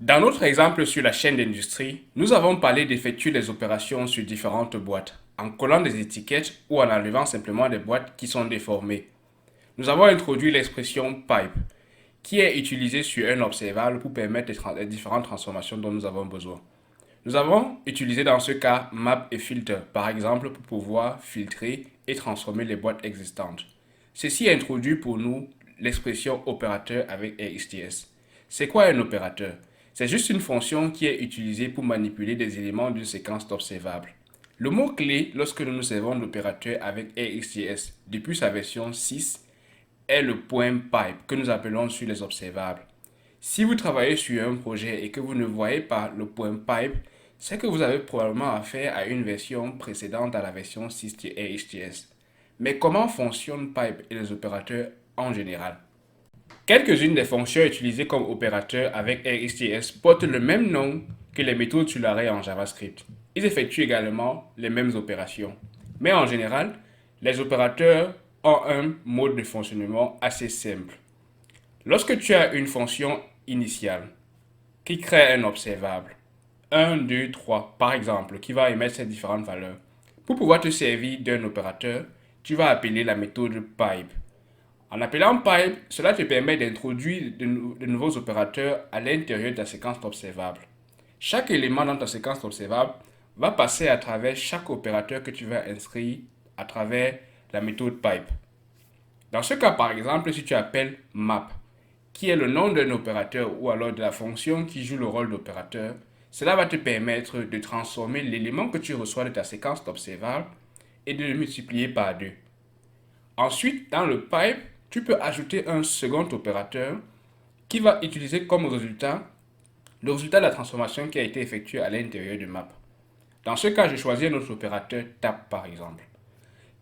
Dans notre exemple sur la chaîne d'industrie, nous avons parlé d'effectuer des opérations sur différentes boîtes, en collant des étiquettes ou en enlevant simplement des boîtes qui sont déformées. Nous avons introduit l'expression pipe, qui est utilisée sur un observable pour permettre les différentes transformations dont nous avons besoin. Nous avons utilisé dans ce cas map et filter, par exemple, pour pouvoir filtrer et transformer les boîtes existantes. Ceci introduit pour nous l'expression opérateur avec RxJS. C'est quoi un opérateur? C'est juste une fonction qui est utilisée pour manipuler des éléments d'une séquence d'observables. Le mot-clé lorsque nous nous servons d'opérateur avec RxJS depuis sa version 6 est le point pipe que nous appelons sur les observables. Si vous travaillez sur un projet et que vous ne voyez pas le point pipe, c'est que vous avez probablement affaire à une version précédente à la version 6 de RxJS. Mais comment fonctionnent pipe et les opérateurs en général? Quelques-unes des fonctions utilisées comme opérateurs avec RxJS portent le même nom que les méthodes sur l'arrêt en JavaScript. Ils effectuent également les mêmes opérations. Mais en général, les opérateurs ont un mode de fonctionnement assez simple. Lorsque tu as une fonction initiale qui crée un observable, 1, 2, 3 par exemple, qui va émettre ces différentes valeurs, pour pouvoir te servir d'un opérateur, tu vas appeler la méthode pipe. En appelant pipe, cela te permet d'introduire de nouveaux opérateurs à l'intérieur de ta séquence d'observables. Chaque élément dans ta séquence d'observables va passer à travers chaque opérateur que tu vas inscrire à travers la méthode pipe. Dans ce cas, par exemple, si tu appelles map, qui est le nom d'un opérateur ou alors de la fonction qui joue le rôle d'opérateur, cela va te permettre de transformer l'élément que tu reçois de ta séquence d'observables et de le multiplier par 2. Ensuite, dans le pipe, tu peux ajouter un second opérateur qui va utiliser comme résultat le résultat de la transformation qui a été effectuée à l'intérieur de map. Dans ce cas, je choisis un autre opérateur tap par exemple.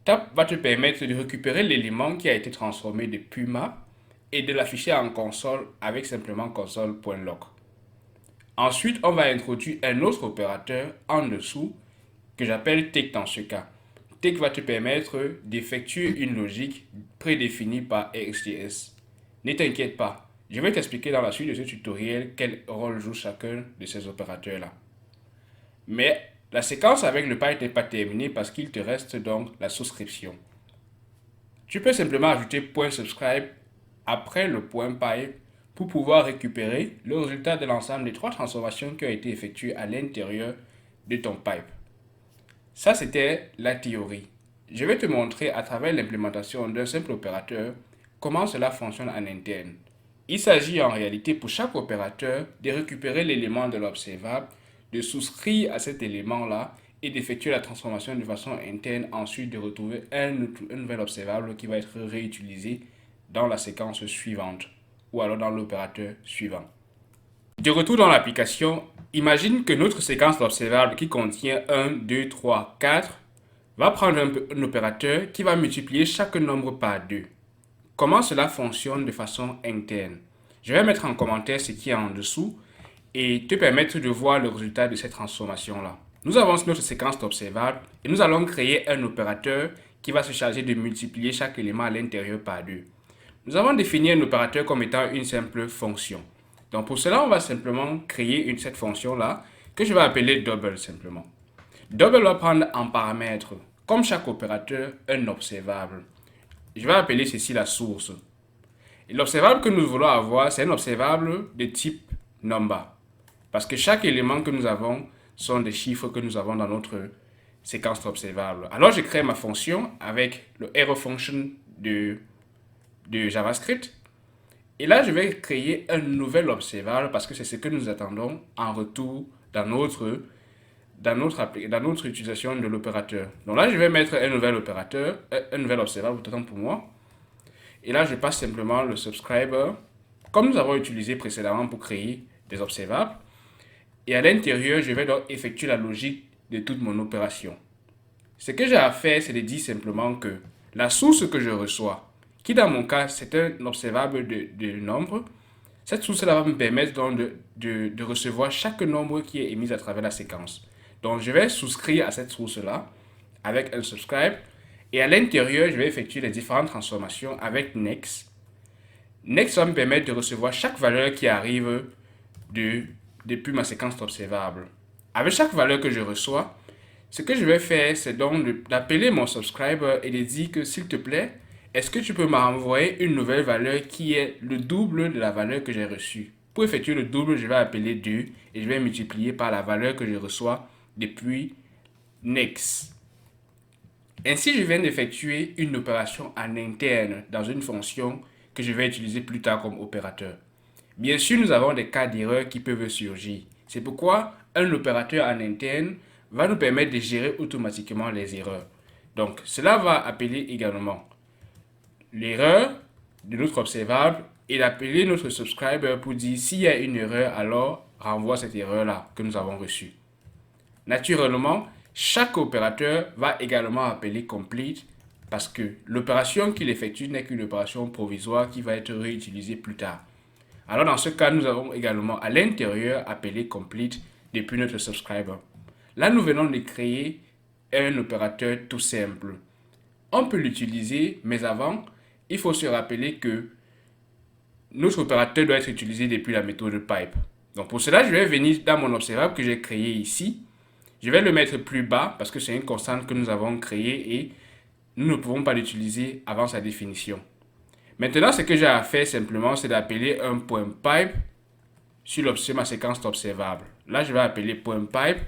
Tap va te permettre de récupérer l'élément qui a été transformé depuis map et de l'afficher en console avec simplement console.log. Ensuite, on va introduire un autre opérateur en dessous que j'appelle take dans ce cas. Take va te permettre d'effectuer une logique prédéfinie par RxJS. Ne t'inquiète pas, je vais t'expliquer dans la suite de ce tutoriel quel rôle joue chacun de ces opérateurs-là. Mais la séquence avec le pipe n'est pas terminée parce qu'il te reste donc la souscription. Tu peux simplement ajouter .subscribe après le point pipe pour pouvoir récupérer le résultat de l'ensemble des 3 transformations qui ont été effectuées à l'intérieur de ton pipe. Ça, c'était la théorie. Je vais te montrer à travers l'implémentation d'un simple opérateur comment cela fonctionne en interne. Il s'agit en réalité pour chaque opérateur de récupérer l'élément de l'observable, de souscrire à cet élément-là et d'effectuer la transformation de façon interne, ensuite de retrouver un nouvel observable qui va être réutilisé dans la séquence suivante ou alors dans l'opérateur suivant. De retour dans l'application, imagine que notre séquence d'observables qui contient 1, 2, 3, 4 va prendre un opérateur qui va multiplier chaque nombre par 2. Comment cela fonctionne de façon interne? Je vais mettre en commentaire ce qui est en dessous et te permettre de voir le résultat de cette transformation-là. Nous avons notre séquence d'observables et nous allons créer un opérateur qui va se charger de multiplier chaque élément à l'intérieur par 2. Nous avons défini un opérateur comme étant une simple fonction. Donc pour cela, on va simplement créer cette fonction-là que je vais appeler double simplement. Double va prendre en paramètre, comme chaque opérateur, un observable. Je vais appeler ceci la source. Et l'observable que nous voulons avoir, c'est un observable de type number. Parce que chaque élément que nous avons sont des chiffres que nous avons dans notre séquence d'observables. Alors je crée ma fonction avec le arrow function de JavaScript. Et là, je vais créer un nouvel observable parce que c'est ce que nous attendons en retour dans notre utilisation de l'opérateur. Donc là, je vais mettre un nouvel opérateur, un nouvel observable, autant pour moi. Et là, je passe simplement le subscriber, comme nous avons utilisé précédemment pour créer des observables. Et à l'intérieur, je vais donc effectuer la logique de toute mon opération. Ce que j'ai à faire, c'est de dire simplement que la source que je reçois, qui dans mon cas, c'est un observable de nombre, cette source-là va me permettre donc de recevoir chaque nombre qui est émis à travers la séquence. Donc, je vais souscrire à cette source-là avec un subscribe. Et à l'intérieur, je vais effectuer les différentes transformations avec next. Next va me permettre de recevoir chaque valeur qui arrive depuis ma séquence observable. Avec chaque valeur que je reçois, ce que je vais faire, c'est donc d'appeler mon subscriber et de dire que s'il te plaît, est-ce que tu peux m'envoyer une nouvelle valeur qui est le double de la valeur que j'ai reçue? Pour effectuer le double, je vais appeler 2 et je vais multiplier par la valeur que je reçois depuis next. Ainsi, je viens d'effectuer une opération en interne dans une fonction que je vais utiliser plus tard comme opérateur. Bien sûr, nous avons des cas d'erreur qui peuvent surgir. C'est pourquoi un opérateur en interne va nous permettre de gérer automatiquement les erreurs. Donc, cela va appeler également l'erreur de notre observable et d'appeler notre subscriber pour dire s'il y a une erreur, alors renvoie cette erreur-là que nous avons reçue. Naturellement, chaque opérateur va également appeler complete parce que l'opération qu'il effectue n'est qu'une opération provisoire qui va être réutilisée plus tard. Alors dans ce cas, nous avons également à l'intérieur appelé complete depuis notre subscriber. Là, nous venons de créer un opérateur tout simple. On peut l'utiliser, mais avant, il faut se rappeler que notre opérateur doit être utilisé depuis la méthode pipe. Donc pour cela, je vais venir dans mon observable que j'ai créé ici. Je vais le mettre plus bas parce que c'est une constante que nous avons créée et nous ne pouvons pas l'utiliser avant sa définition. Maintenant, ce que j'ai à faire simplement, c'est d'appeler un point pipe sur ma séquence observable. Là, je vais appeler point pipe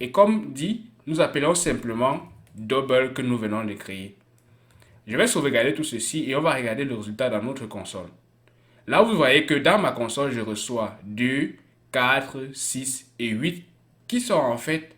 et comme dit, nous appelons simplement double que nous venons de créer. Je vais sauvegarder tout ceci et on va regarder le résultat dans notre console. Là, vous voyez que dans ma console, je reçois 2, 4, 6 et 8 qui sont en fait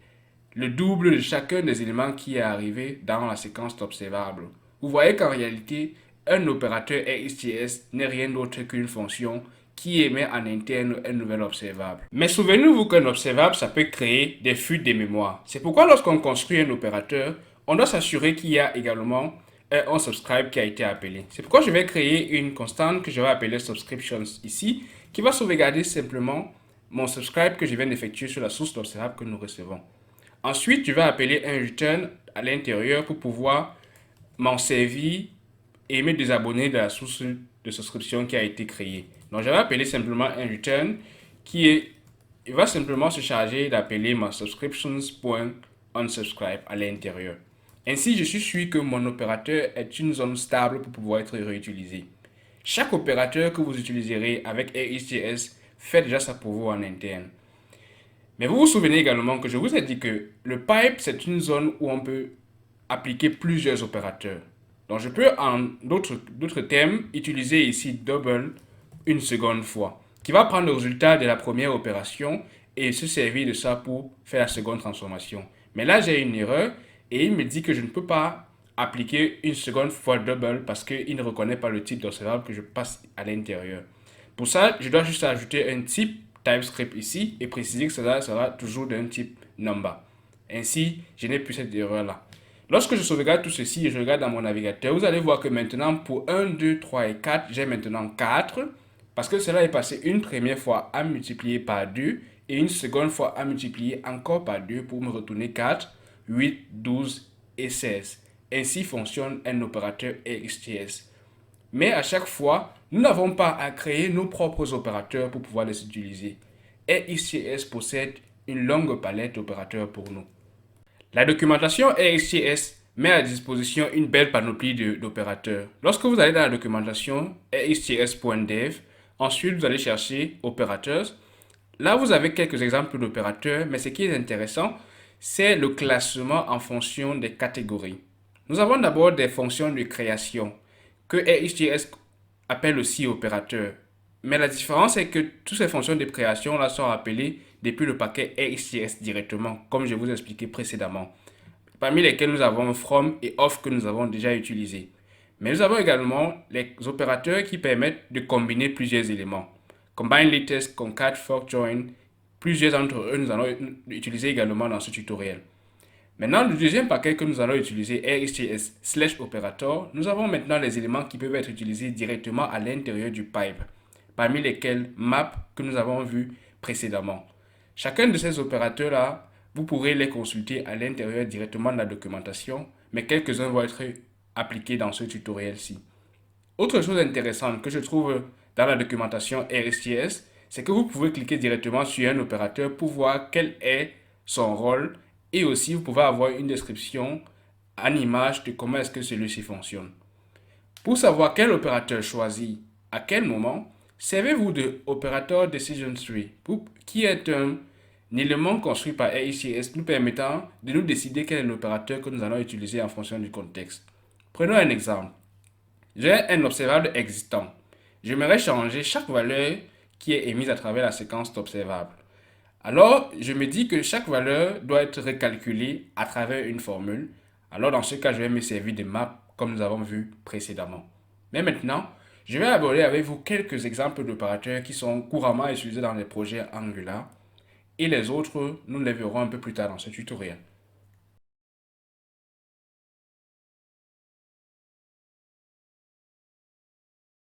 le double de chacun des éléments qui est arrivé dans la séquence observable. Vous voyez qu'en réalité, un opérateur RxJS n'est rien d'autre qu'une fonction qui émet en interne un nouvel observable. Mais souvenez-vous qu'un observable, ça peut créer des fuites de mémoire. C'est pourquoi lorsqu'on construit un opérateur, on doit s'assurer qu'il y a également un onSubscribe qui a été appelé. C'est pourquoi je vais créer une constante que je vais appeler subscriptions ici, qui va sauvegarder simplement mon subscribe que je viens d'effectuer sur la source d'observable que nous recevons. Ensuite, je vais appeler un return à l'intérieur pour pouvoir m'en servir et me désabonner de la source de souscription qui a été créée. Donc, je vais appeler simplement un return il va simplement se charger d'appeler ma subscriptions.unsubscribe à l'intérieur. Ainsi, je suis sûr que mon opérateur est une zone stable pour pouvoir être réutilisé. Chaque opérateur que vous utiliserez avec RxJS fait déjà ça pour vous en interne. Mais vous vous souvenez également que je vous ai dit que le pipe, c'est une zone où on peut appliquer plusieurs opérateurs. Donc, je peux, en d'autres termes, utiliser ici double une seconde fois, qui va prendre le résultat de la première opération et se servir de ça pour faire la seconde transformation. Mais là, j'ai une erreur et il me dit que je ne peux pas appliquer une seconde fois double parce qu'il ne reconnaît pas le type d'observable que je passe à l'intérieur. Pour ça, je dois juste ajouter un type TypeScript ici et préciser que cela sera toujours d'un type number. Ainsi, je n'ai plus cette erreur-là. Lorsque je sauvegarde tout ceci et je regarde dans mon navigateur, vous allez voir que maintenant, pour 1, 2, 3 et 4, j'ai maintenant 4 parce que cela est passé une première fois à multiplier par 2 et une seconde fois à multiplier encore par 2 pour me retourner 4, 8, 12 et 16. Ainsi fonctionne un opérateur RxJS. Mais à chaque fois, nous n'avons pas à créer nos propres opérateurs pour pouvoir les utiliser. RxJS possède une longue palette d'opérateurs pour nous. La documentation RxJS met à disposition une belle panoplie d'opérateurs. Lorsque vous allez dans la documentation rxjs.dev, ensuite vous allez chercher opérateurs. Là, vous avez quelques exemples d'opérateurs, mais ce qui est intéressant, c'est le classement en fonction des catégories. Nous avons d'abord des fonctions de création que RxJS appelle aussi opérateurs. Mais la différence est que toutes ces fonctions de création là sont appelées depuis le paquet RxJS directement, comme je vous ai expliqué précédemment, parmi lesquels nous avons from et off que nous avons déjà utilisés. Mais nous avons également les opérateurs qui permettent de combiner plusieurs éléments. Combine latest, concat, fork, join, plusieurs d'entre eux nous allons utiliser également dans ce tutoriel. Maintenant, le deuxième paquet que nous allons utiliser, RxJS/operator, nous avons maintenant les éléments qui peuvent être utilisés directement à l'intérieur du pipe, parmi lesquels map que nous avons vu précédemment. Chacun de ces opérateurs-là, vous pourrez les consulter à l'intérieur directement de la documentation, mais quelques-uns vont être appliqués dans ce tutoriel-ci. Autre chose intéressante que je trouve dans la documentation RxJS, c'est que vous pouvez cliquer directement sur un opérateur pour voir quel est son rôle et aussi vous pouvez avoir une description en image de comment est-ce que celui-ci fonctionne. Pour savoir quel opérateur choisir à quel moment, servez-vous de Operator Decision Tree, qui est un élément construit par AECS nous permettant de nous décider quel est l'opérateur que nous allons utiliser en fonction du contexte. Prenons un exemple. J'ai un observable existant. J'aimerais changer chaque valeur qui est émise à travers la séquence d'observables. Alors, je me dis que chaque valeur doit être recalculée à travers une formule. Alors, dans ce cas, je vais me servir de map comme nous avons vu précédemment. Mais maintenant, je vais aborder avec vous quelques exemples d'opérateurs qui sont couramment utilisés dans les projets Angular et les autres, nous les verrons un peu plus tard dans ce tutoriel.